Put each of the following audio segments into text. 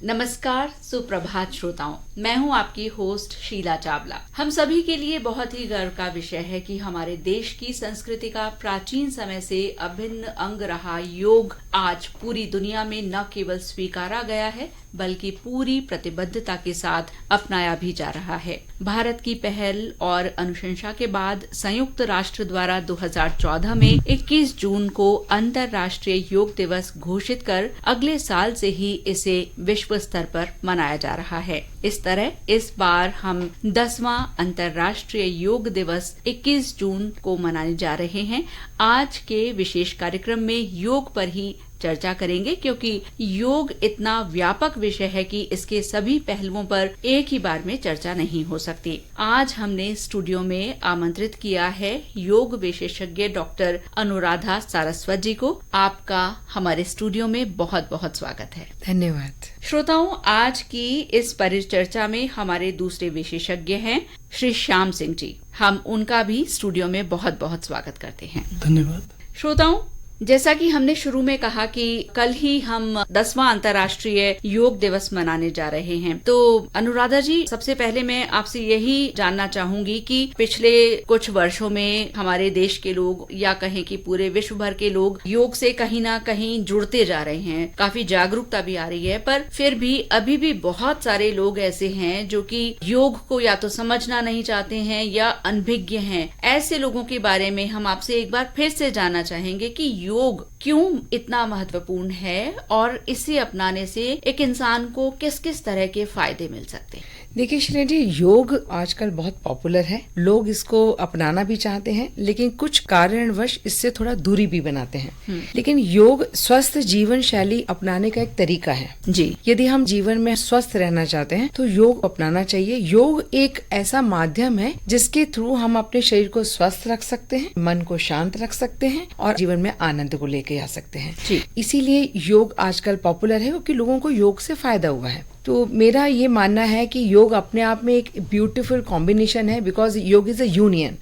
नमस्कार, सुप्रभात श्रोताओं। मैं हूं आपकी होस्ट शीला चावला। हम सभी के लिए बहुत ही गर्व का विषय है कि हमारे देश की संस्कृति का प्राचीन समय से अभिन्न अंग रहा योग आज पूरी दुनिया में न केवल स्वीकारा गया है बल्कि पूरी प्रतिबद्धता के साथ अपनाया भी जा रहा है। भारत की पहल और अनुशंसा के बाद संयुक्त राष्ट्र द्वारा 2014 में 21 जून को अंतर्राष्ट्रीय योग दिवस घोषित कर अगले साल से ही इसे विश्व स्तर पर मनाया जा रहा है। इस तरह इस बार हम 10वां अंतर्राष्ट्रीय योग दिवस 21 जून को मनाने जा रहे हैं। आज के विशेष कार्यक्रम में योग पर ही चर्चा करेंगे क्योंकि योग इतना व्यापक विषय है कि इसके सभी पहलुओं पर एक ही बार में चर्चा नहीं हो सकती। आज हमने स्टूडियो में आमंत्रित किया है योग विशेषज्ञ डॉक्टर अनुराधा सारस्वत जी को। आपका हमारे स्टूडियो में बहुत बहुत स्वागत है। धन्यवाद। श्रोताओं, आज की इस परिचर्चा में हमारे दूसरे विशेषज्ञ हैं श्री श्याम सिंह जी। हम उनका भी स्टूडियो में बहुत बहुत स्वागत करते हैं। धन्यवाद। श्रोताओं, जैसा कि हमने शुरू में कहा कि कल ही हम 10वां अंतर्राष्ट्रीय योग दिवस मनाने जा रहे हैं, तो अनुराधा जी, सबसे पहले मैं आपसे यही जानना चाहूंगी कि पिछले कुछ वर्षों में हमारे देश के लोग या कहें कि पूरे विश्व भर के लोग योग से कहीं ना कहीं जुड़ते जा रहे हैं, काफी जागरूकता भी आ रही है, पर फिर भी अभी भी बहुत सारे लोग ऐसे हैं जो कि योग को या तो समझना नहीं चाहते हैं या अनभिज्ञ हैं। ऐसे लोगों के बारे में हम आपसे एक बार फिर से जानना चाहेंगे कि योग क्यों इतना महत्वपूर्ण है और इसे अपनाने से एक इंसान को किस किस तरह के फायदे मिल सकते हैं। देखिए श्रेया जी, योग आजकल बहुत पॉपुलर है। लोग इसको अपनाना भी चाहते हैं, लेकिन कुछ कारणवश इससे थोड़ा दूरी भी बनाते हैं। लेकिन योग स्वस्थ जीवन शैली अपनाने का एक तरीका है जी। यदि हम जीवन में स्वस्थ रहना चाहते हैं तो योग अपनाना चाहिए। योग एक ऐसा माध्यम है जिसके थ्रू हम अपने शरीर को स्वस्थ रख सकते हैं, मन को शांत रख सकते हैं और जीवन में आनंद को लेके आ सकते हैं। इसीलिए योग आजकल पॉपुलर है क्योंकि लोगों को योग से फायदा हुआ है। तो मेरा ये मानना है कि योग अपने आप में एक ब्यूटीफुल कॉम्बिनेशन है, बिकॉज योग इज अ यूनियन,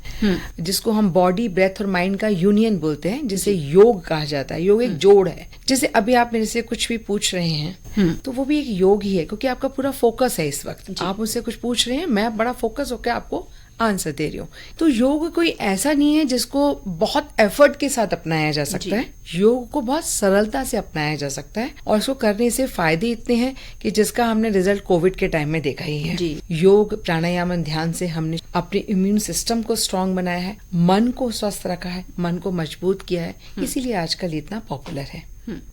जिसको हम बॉडी, ब्रेथ और माइंड का यूनियन बोलते हैं, जिसे योग कहा जाता है। योग एक जोड़ है। जैसे अभी आप मेरे से कुछ भी पूछ रहे हैं तो वो भी एक योग ही है, क्योंकि आपका पूरा फोकस है। इस वक्त आप मुझसे कुछ पूछ रहे हैं, मैं बड़ा फोकस होकर आपको आंसर दे रही हूँ। तो योग कोई ऐसा नहीं है जिसको बहुत एफर्ट के साथ अपनाया जा सकता है। योग को बहुत सरलता से अपनाया जा सकता है और इसको करने से फायदे इतने हैं कि जिसका हमने रिजल्ट कोविड के टाइम में देखा ही है। योग, प्राणायाम, ध्यान से हमने अपने इम्यून सिस्टम को स्ट्रांग बनाया है, मन को स्वस्थ रखा है, मन को मजबूत किया है। इसीलिए आजकल इतना पॉपुलर है।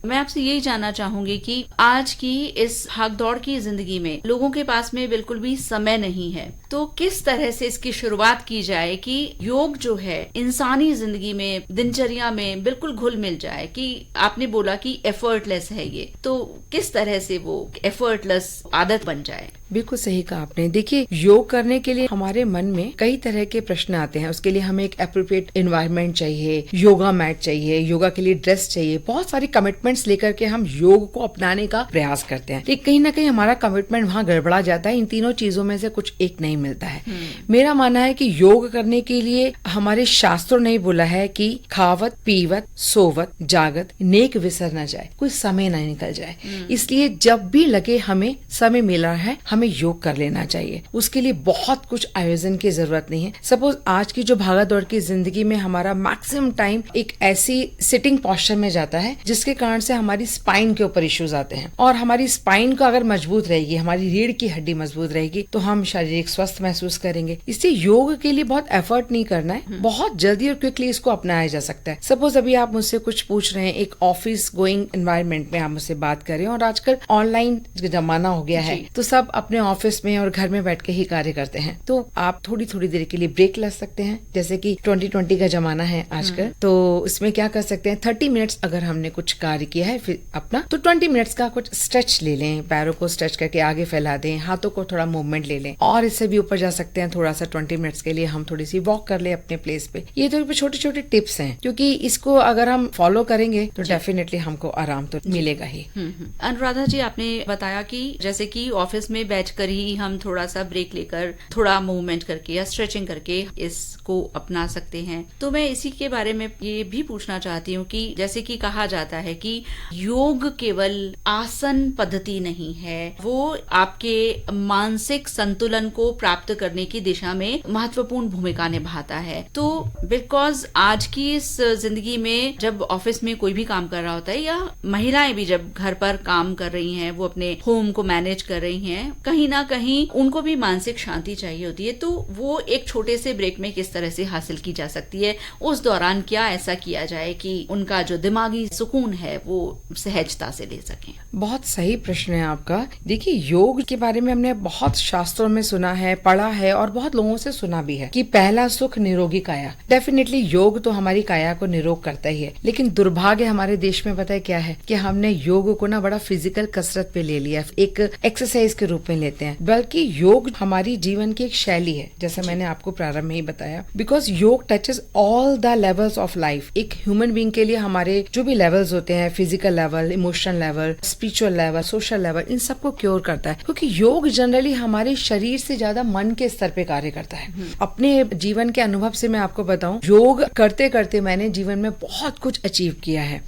मैं आपसे यही जानना चाहूंगी कि आज की इस भागदौड़ की जिंदगी में लोगों के पास में बिल्कुल भी समय नहीं है, तो किस तरह से इसकी शुरुआत की जाए कि योग जो है इंसानी जिंदगी में, दिनचर्या में बिल्कुल घुल मिल जाए। कि आपने बोला कि एफर्टलेस है ये, तो किस तरह से वो एफर्टलेस आदत बन जाए। बिल्कुल सही कहा आपने। देखिए, योग करने के लिए हमारे मन में कई तरह के प्रश्न आते हैं। उसके लिए हमें एक एप्रोप्रिएट एनवायरनमेंट चाहिए, योगा मैट चाहिए, योगा के लिए ड्रेस चाहिए। बहुत सारी कमिटमेंट्स लेकर के हम योग को अपनाने का प्रयास करते हैं, लेकिन कहीं ना कहीं हमारा कमिटमेंट वहाँ गड़बड़ा जाता है। इन तीनों चीजों में से कुछ एक नहीं मिलता है। मेरा मानना है कि योग करने के लिए हमारे शास्त्रों ने बोला है कि खावत, पीवत, सोवत, जागत, नेक विसर न जाए, कोई समय न निकल जाए। इसलिए जब भी लगे हमें समय मिला है, हमें योग कर लेना चाहिए। उसके लिए बहुत कुछ आयोजन की जरूरत नहीं है। सपोज आज की जो भागा दौड़ की जिंदगी में हमारा मैक्सिमम टाइम एक ऐसी सिटिंग पोस्चर में जाता है जिसके कारण से हमारी स्पाइन के ऊपर इश्यूज आते हैं। और हमारी स्पाइन को अगर मजबूत रहेगी, हमारी रीढ़ की हड्डी मजबूत रहेगी, तो हम शारीरिक स्वस्थ महसूस करेंगे। इसलिए योग के लिए बहुत एफर्ट नहीं करना है, बहुत जल्दी और क्विकली इसको अपनाया जा सकता है। सपोज अभी आप मुझसे कुछ पूछ रहे हैं, एक ऑफिस गोइंग एनवायरनमेंट में आप मुझसे बात कर रहे हैं और आजकल ऑनलाइन जमाना हो गया है, तो सब अपने ऑफिस में और घर में बैठ के ही कार्य करते हैं। तो आप थोड़ी थोड़ी देर के लिए ब्रेक ले सकते हैं। जैसे कि 2020 का जमाना है आजकल, तो इसमें क्या कर सकते हैं, 30 मिनट्स अगर हमने कुछ कार्य किया है फिर अपना, तो 20 मिनट्स का कुछ स्ट्रेच ले लें, पैरों को स्ट्रेच करके आगे फैला दें, हाथों को थोड़ा मूवमेंट ले लें। और इससे भी ऊपर जा सकते हैं, थोड़ा सा 20 मिनट्स के लिए हम थोड़ी सी वॉक कर ले अपने प्लेस पे। ये तो छोटे छोटे टिप्स हैं, क्योंकि इसको अगर हम फॉलो करेंगे तो डेफिनेटली हमको आराम तो मिलेगा ही। अनुराधा जी, आपने बताया कि जैसे कि ऑफिस में बैठकर ही हम थोड़ा सा ब्रेक लेकर थोड़ा मूवमेंट करके या स्ट्रेचिंग करके इसको अपना सकते हैं। तो मैं इसी के बारे में ये भी पूछना चाहती हूँ कि जैसे कि कहा जाता है कि योग केवल आसन पद्धति नहीं है, वो आपके मानसिक संतुलन को प्राप्त करने की दिशा में महत्वपूर्ण भूमिका निभाता है। तो बिकॉज आज की इस जिंदगी में जब ऑफिस में कोई भी काम कर रहा होता है या महिलाएं भी जब घर पर काम कर रही हैं, वो अपने होम को मैनेज कर रही हैं, कहीं ना कहीं उनको भी मानसिक शांति चाहिए होती है। तो वो एक छोटे से ब्रेक में किस तरह से हासिल की जा सकती है? उस दौरान क्या ऐसा किया जाए कि उनका जो दिमागी सुकून है वो सहजता से ले सकें? बहुत सही प्रश्न है आपका। देखिए, योग के बारे में हमने बहुत शास्त्रों में सुना है, पढ़ा है और बहुत लोगों से सुना भी है कि पहला सुख निरोगी काया। डेफिनेटली योग तो हमारी काया को निरोग करता ही है, लेकिन दुर्भाग्य हमारे देश में पता है क्या है कि हमने योग को ना बड़ा फिजिकल कसरत पे ले लिया, एक एक्सरसाइज के रूप में लेते हैं, बल्कि योग हमारी जीवन की एक शैली है, जैसे मैंने आपको प्रारंभ में ही बताया। Because yog touches all the levels of life. एक ह्यूमन बीइंग के लिए हमारे जो भी लेवल्स होते हैं, physical level, emotional level, spiritual level, social level, इन सबको क्योर करता है, क्योंकि योग जनरली हमारे शरीर से ज्यादा मन के स्तर पे कार्य करता है। अपने जीवन के अनुभव से मैं आपको बताऊं, योग करते करते मैंने जीवन में बहुत कुछ अचीव किया है।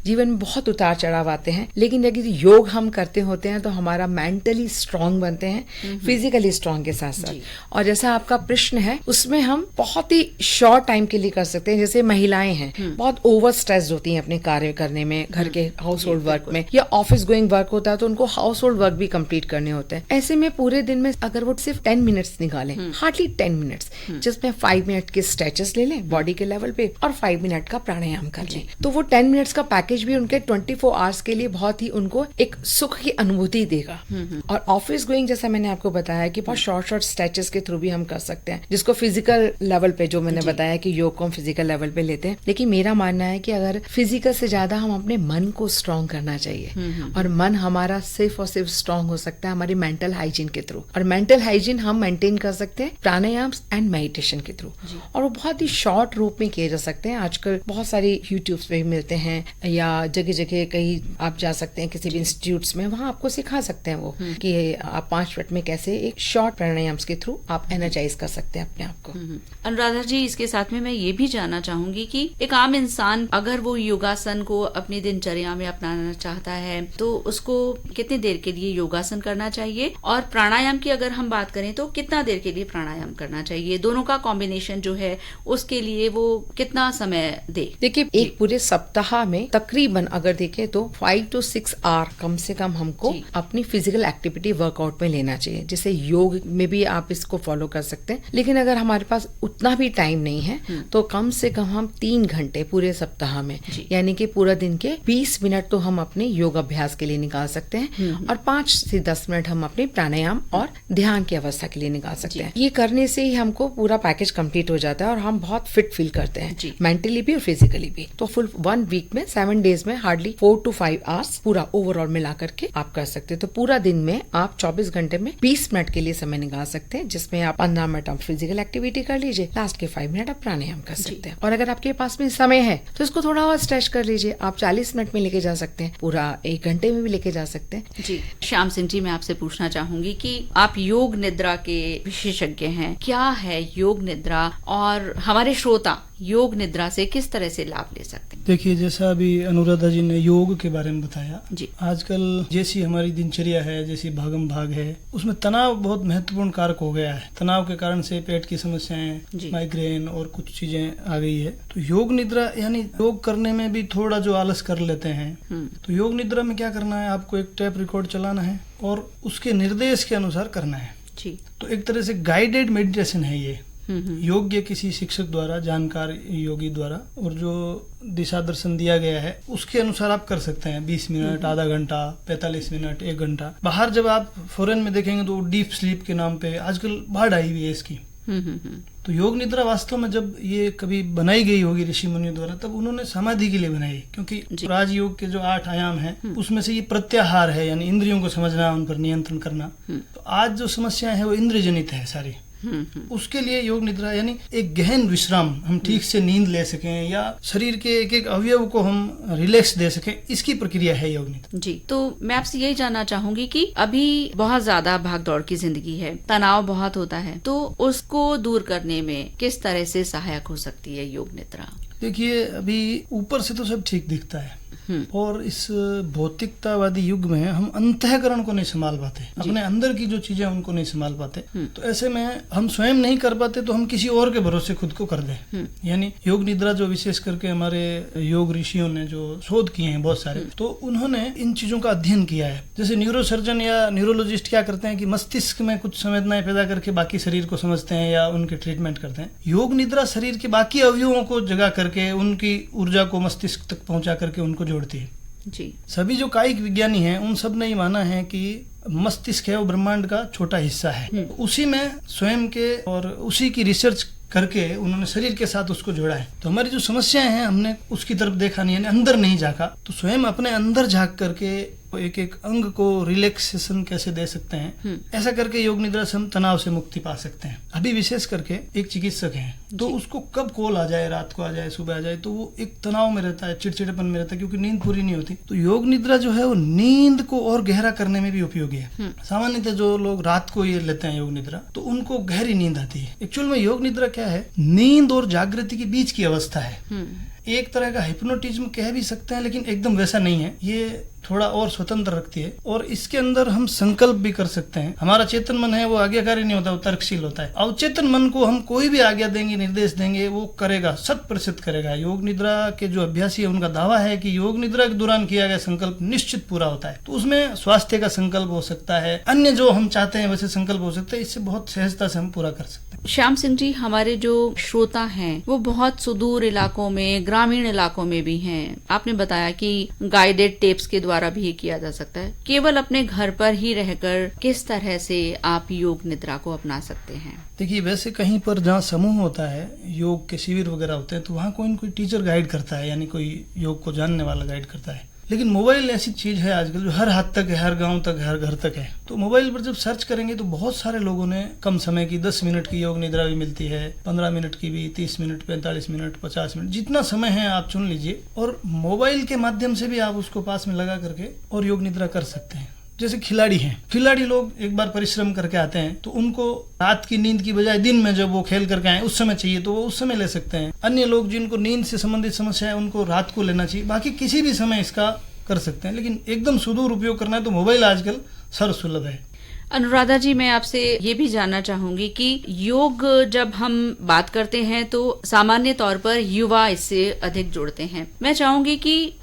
जीवन में बहुत उतार चढ़ाव आते हैं, लेकिन यदि योग हम करते होते हैं तो हमारा मेंटली स्ट्रांग बनते हैं, फिजिकली स्ट्रांग के साथ साथ। और जैसा आपका प्रश्न है, उसमें हम बहुत ही शॉर्ट टाइम के लिए कर सकते हैं। जैसे महिलाएं हैं, बहुत ओवर स्ट्रेस्ड होती हैं अपने कार्य करने में, घर के हाउस होल्ड वर्क में, या ऑफिस गोइंग वर्क होता है तो उनको हाउस होल्ड वर्क भी कंप्लीट करने होते हैं। ऐसे में पूरे दिन में अगर वो सिर्फ 10 मिनट्स निकालें, हार्डली 10 मिनट्स, जिसमें 5 मिनट के स्ट्रेचेस ले लें बॉडी के लेवल पे और 5 मिनट का प्राणायाम कर लें, तो वो 10 मिनट्स का पैकेज भी उनके 24 आवर्स के लिए बहुत ही उनको एक सुख की अनुभूति देगा। और ऑफिस गोइंग, जैसा मैंने आपको बताया कि बहुत शॉर्ट स्ट्रेचेस के थ्रू भी हम कर सकते हैं, जिसको फिजिकल लेवल पे, जो मैंने बताया कि योग को हम फिजिकल लेवल पे लेते हैं, लेकिन मेरा मानना है कि अगर फिजिकल से ज्यादा हम अपने मन को स्ट्रांग करना चाहिए। और मन हमारा सिर्फ और सिर्फ स्ट्रांग हो सकता है हमारी मेंटल हाइजीन के थ्रू, और मेंटल हाइजीन हम मेंटेन कर सकते हैं प्राणायाम एंड मेडिटेशन के थ्रू, और वो बहुत ही शॉर्ट रूप में किए जा सकते हैं। आजकल बहुत सारी यूट्यूब पे भी मिलते हैं, या जगह जगह कहीं आप जा सकते हैं किसी भी इंस्टीट्यूट्स में, वहाँ आपको सिखा सकते हैं वो कि आप 5 मिनट में कैसे एक शॉर्ट प्राणायाम के थ्रू आप एनर्जाइज कर सकते हैं अपने आप को। अनुराधा जी, इसके साथ में मैं ये भी जानना चाहूंगी कि एक आम इंसान अगर वो योगासन को अपनी दिनचर्या में अपनाना चाहता है तो उसको कितनी देर के लिए योगासन करना चाहिए, और प्राणायाम की अगर हम बात करें तो कितना देर के लिए प्राणायाम करना चाहिए? दोनों का कॉम्बिनेशन जो है उसके लिए वो कितना समय दे? देखिए, एक पूरे सप्ताह में तकरीबन अगर देखें तो 5 to 6 आवर कम से कम हमको अपनी फिजिकल एक्टिविटी वर्कआउट में लेना चाहिए। जैसे योग में भी आप इसको फॉलो कर सकते हैं, लेकिन अगर हमारे पास उतना भी टाइम नहीं है तो कम से कम हम 3 घंटे पूरे सप्ताह में, यानी कि पूरा दिन के 20 मिनट तो हम अपने योग अभ्यास के लिए निकाल सकते हैं, और 5 से 10 मिनट हम अपने प्राणायाम और ध्यान की अवस्था के लिए निकाल सकते हैं। ये करने से ही हमको पूरा पैकेज कंप्लीट हो जाता है और हम बहुत फिट फील करते हैं, मेंटली भी और फिजिकली भी। तो फुल 1 वीक में 7 डेज में हार्डली 4 to 5 आवर्स पूरा ओवरऑल मिला करके आप कर सकते हैं। तो पूरा दिन में आप 24 घंटे में 20 मिनट के लिए समय निकाल सकते हैं, जिसमें आप 15 मिनट आप फिजिकल एक्टिविटी कर लीजिए, लास्ट के 5 मिनट आप प्राणायाम कर सकते हैं। और अगर आपके पास में समय है तो इसको थोड़ा और स्ट्रेच कर लीजिए, आप 40 मिनट में लेके जा सकते हैं, पूरा 1 घंटे में भी लेके जा सकते हैं। जी श्याम सिंह जी, मैं आपसे पूछना चाहूंगी कि आप योग निद्रा के विशेषज्ञ हैं, क्या है योग निद्रा और हमारे श्रोता योग निद्रा से किस तरह से लाभ ले सकते हैं? देखिए, जैसा अभी अनुराधा जी ने योग के बारे में बताया, जी आजकल जैसी हमारी दिनचर्या है, जैसी भागम भाग है, उसमें तनाव बहुत महत्वपूर्ण कारक हो गया है। तनाव के कारण से पेट की समस्याएं, माइग्रेन और कुछ चीजें आ गई है। तो योग निद्रा यानी योग करने में भी थोड़ा जो आलस कर लेते हैं, तो योग निद्रा में क्या करना है, आपको एक टेप रिकॉर्ड चलाना है और उसके निर्देश के अनुसार करना है। जी तो एक तरह से गाइडेड मेडिटेशन है ये, योग्य किसी शिक्षक द्वारा, जानकार योगी द्वारा, और जो दिशा दर्शन दिया गया है उसके अनुसार आप कर सकते हैं। 20 मिनट, आधा घंटा, 45 मिनट, 1 घंटा। बाहर जब आप फॉरेन में देखेंगे तो डीप स्लीप के नाम पे आजकल बाढ़ आई हुई है इसकी। तो योग निद्रा वास्तव में जब ये कभी बनाई गई होगी ऋषि मुनियों द्वारा, तब उन्होंने समाधि के लिए बनाई, क्योंकि राजयोग के जो 8 आयाम हैं उसमें से ये प्रत्याहार है, यानी इंद्रियों को समझना, उन पर नियंत्रण करना। तो आज जो समस्याएं हैं वो इंद्रिय जनित है सारी। उसके लिए योग निद्रा यानी एक गहन विश्राम, हम ठीक से नींद ले सकें या शरीर के एक एक अवयव को हम रिलैक्स दे सकें, इसकी प्रक्रिया है योग निद्रा जी। तो मैं आपसे यही जानना चाहूंगी कि अभी बहुत ज्यादा भागदौड़ की जिंदगी है, तनाव बहुत होता है, तो उसको दूर करने में किस तरह से सहायक हो सकती है योग निद्रा? देखिए, अभी ऊपर से तो सब ठीक दिखता है और इस भौतिकतावादी युग में हम अंतःकरण को नहीं संभाल पाते, अपने अंदर की जो चीजें उनको नहीं संभाल पाते। तो ऐसे में हम स्वयं नहीं कर पाते तो हम किसी और के भरोसे खुद को कर दें। यानी योग निद्रा जो विशेष करके हमारे योग ऋषियों ने जो शोध किए हैं बहुत सारे, तो उन्होंने इन चीजों का अध्ययन किया है। जैसे न्यूरोसर्जन या न्यूरोलॉजिस्ट क्या करते हैं कि मस्तिष्क में कुछ संवेदनाएं पैदा करके बाकी शरीर को समझते हैं या उनके ट्रीटमेंट करते हैं। योग निद्रा शरीर के बाकी अवयवों को जगा करके उनकी ऊर्जा को मस्तिष्क तक पहुंचा करके उनको जोड़ती है जी। सभी जो कायिक विज्ञानी हैं उन सब ने ये माना है कि मस्तिष्क है वो ब्रह्मांड का छोटा हिस्सा है, उसी में स्वयं के और उसी की रिसर्च करके उन्होंने शरीर के साथ उसको जोड़ा है। तो हमारी जो समस्याएं हैं हमने उसकी तरफ देखा नहीं, यानी अंदर नहीं झांका। तो स्वयं अपने अंदर झांक करके एक एक अंग को रिलैक्सेशन कैसे दे सकते हैं, ऐसा करके योग निद्रा से हम तनाव से मुक्ति पा सकते हैं। अभी विशेष करके एक चिकित्सक है तो उसको कब कॉल आ जाए, रात को आ जाए, सुबह आ जाए, तो वो एक तनाव में रहता है, चिड़चिड़ेपन में रहता है क्योंकि नींद पूरी नहीं होती। तो योग निद्रा जो है वो नींद को और गहरा करने में भी उपयोगी है। सामान्यतः जो लोग रात को ये लेते हैं योग निद्रा तो उनको गहरी नींद आती है। एक्चुअल में योग निद्रा क्या है, नींद और जागृति के बीच की अवस्था है। एक तरह का हिप्नोटिज्म कह भी सकते हैं, लेकिन एकदम वैसा नहीं है, ये थोड़ा और स्वतंत्र रखती है। और इसके अंदर हम संकल्प भी कर सकते हैं। हमारा चेतन मन है वो आज्ञाकारी नहीं होता, वो तर्कशील होता है। अवचेतन मन को हम कोई भी आज्ञा देंगे, निर्देश देंगे, वो करेगा, 100% करेगा। योग निद्रा के जो अभ्यासी है उनका दावा है कि योग निद्रा के दौरान किया गया संकल्प निश्चित पूरा होता है। तो उसमें स्वास्थ्य का संकल्प हो सकता है, अन्य जो हम चाहते हैं वैसे संकल्प हो सकते हैं। इससे बहुत सहजता से हम पूरा कर सकते हैं। श्याम सिंह जी, हमारे जो श्रोता हैं वो बहुत सुदूर इलाकों में, ग्रामीण इलाकों में भी हैं। आपने बताया कि गाइडेड टेप्स के द्वारा भी किया जा सकता है। केवल अपने घर पर ही रहकर किस तरह से आप योग निद्रा को अपना सकते हैं? देखिए, वैसे कहीं पर जहाँ समूह होता है, योग के शिविर वगैरह होते हैं, तो वहाँ कोई न कोई टीचर गाइड करता है, यानी कोई योग को जानने वाला गाइड करता है। लेकिन मोबाइल ऐसी चीज है आजकल जो हर हाथ तक है, हर गांव तक है, हर घर तक है। तो मोबाइल पर जब सर्च करेंगे तो बहुत सारे लोगों ने कम समय की 10 मिनट की योग निद्रा भी मिलती है, 15 मिनट की भी, 30 मिनट, 45 मिनट, 50 मिनट, जितना समय है आप चुन लीजिए और मोबाइल के माध्यम से भी आप उसको पास में लगा करके और योग निद्रा कर सकते हैं। जैसे खिलाड़ी हैं, खिलाड़ी लोग एक बार परिश्रम करके आते हैं तो उनको रात की नींद की बजाय दिन में जब वो खेल करके आए उस समय चाहिए तो वो उस समय ले सकते हैं। अन्य लोग जिनको नींद से संबंधित समस्या है उनको रात को लेना चाहिए, बाकी किसी भी समय इसका कर सकते हैं। लेकिन एकदम सुदूर उपयोग करना है तो मोबाइल आजकल सर्वसुलभ है। अनुराधा जी, मैं आपसे ये भी जानना चाहूंगी कि योग जब हम बात करते हैं तो सामान्य तौर पर युवा इससे अधिक जुड़ते हैं। मैं चाहूंगी कि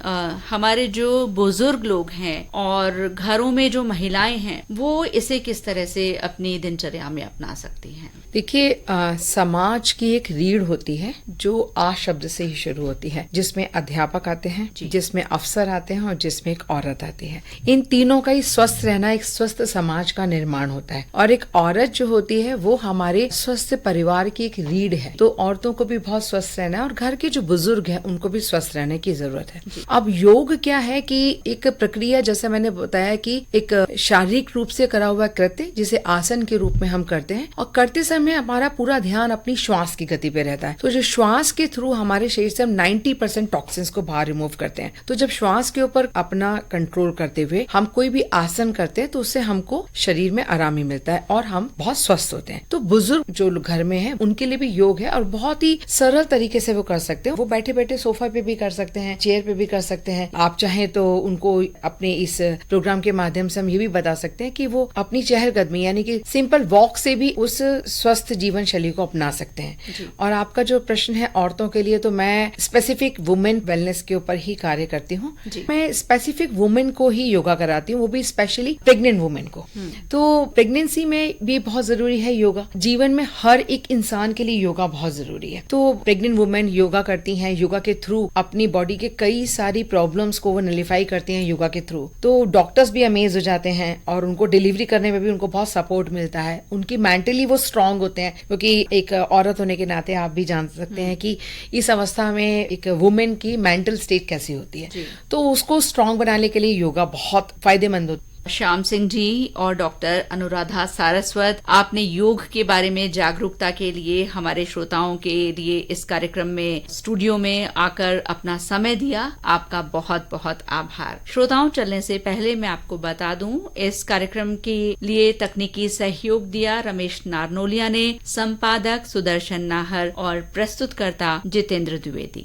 हमारे जो बुजुर्ग लोग हैं और घरों में जो महिलाएं हैं वो इसे किस तरह से अपनी दिनचर्या में अपना सकती हैं? देखिए, समाज की एक रीढ़ होती है जो आ शब्द से ही शुरू होती है, जिसमें अध्यापक आते हैं, जिसमें अफसर आते हैं और जिसमें एक औरत आती है। इन तीनों का ही स्वस्थ रहना एक स्वस्थ समाज का निर्माण होता है। और एक औरत जो होती है वो हमारे स्वस्थ परिवार की एक रीढ़ है। तो औरतों को भी बहुत स्वस्थ रहना है और घर के जो बुजुर्ग हैं उनको भी स्वस्थ रहने की जरूरत है। अब योग क्या है कि एक प्रक्रिया, जैसे मैंने बताया कि एक शारीरिक रूप से करा हुआ कृत्य जिसे आसन के रूप में हम करते हैं और करते समय हमारा पूरा ध्यान अपनी श्वास की गति पे रहता है। तो जो श्वास के थ्रू हमारे शरीर से हम 90% टॉक्सिन्स को बाहर रिमूव करते हैं। तो जब श्वास के ऊपर अपना कंट्रोल करते हुए हम कोई भी आसन करते हैं तो उससे हमको शरीर में आराम ही मिलता है और हम बहुत स्वस्थ होते हैं। तो बुजुर्ग जो घर में हैं उनके लिए भी योग है और बहुत ही सरल तरीके से वो कर सकते हैं। वो बैठे बैठे सोफा पे भी कर सकते हैं, चेयर पे भी कर सकते हैं। आप चाहें तो उनको अपने इस प्रोग्राम के माध्यम से हम ये भी बता सकते हैं कि वो अपनी चहलकदमी यानी कि सिंपल वॉक से भी उस स्वस्थ जीवन शैली को अपना सकते हैं। और आपका जो प्रश्न है औरतों के लिए, तो मैं स्पेसिफिक वुमेन वेलनेस के ऊपर ही कार्य करती हूँ। मैं स्पेसिफिक वुमेन को ही योगा कराती हूँ, वो भी स्पेशली प्रेग्नेंट वुमेन को। तो प्रेगनेंसी में भी बहुत जरूरी है योगा। जीवन में हर एक इंसान के लिए योगा बहुत जरूरी है। तो प्रेग्नेंट वुमेन योगा करती हैं, योगा के थ्रू अपनी बॉडी के कई सारी प्रॉब्लम्स को वो नलिफाई करती हैं योगा के थ्रू। तो डॉक्टर्स भी अमेज हो जाते हैं और उनको डिलीवरी करने में भी उनको बहुत सपोर्ट मिलता है। उनकी मेंटली वो स्ट्रांग होते हैं, क्योंकि एक औरत होने के नाते आप भी जान सकते हैं कि इस अवस्था में एक वुमेन की मेंटल स्टेट कैसी होती है। तो उसको स्ट्रांग बनाने के लिए योगा बहुत फायदेमंद होता है। श्याम सिंह जी और डॉक्टर अनुराधा सारस्वत, आपने योग के बारे में जागरूकता के लिए हमारे श्रोताओं के लिए इस कार्यक्रम में स्टूडियो में आकर अपना समय दिया। आपका बहुत बहुत आभार। श्रोताओं, चलने से पहले मैं आपको बता दूं, इस कार्यक्रम के लिए तकनीकी सहयोग दिया रमेश नारनोलिया ने, संपादक सुदर्शन नाहर और प्रस्तुतकर्ता जितेंद्र द्विवेदी।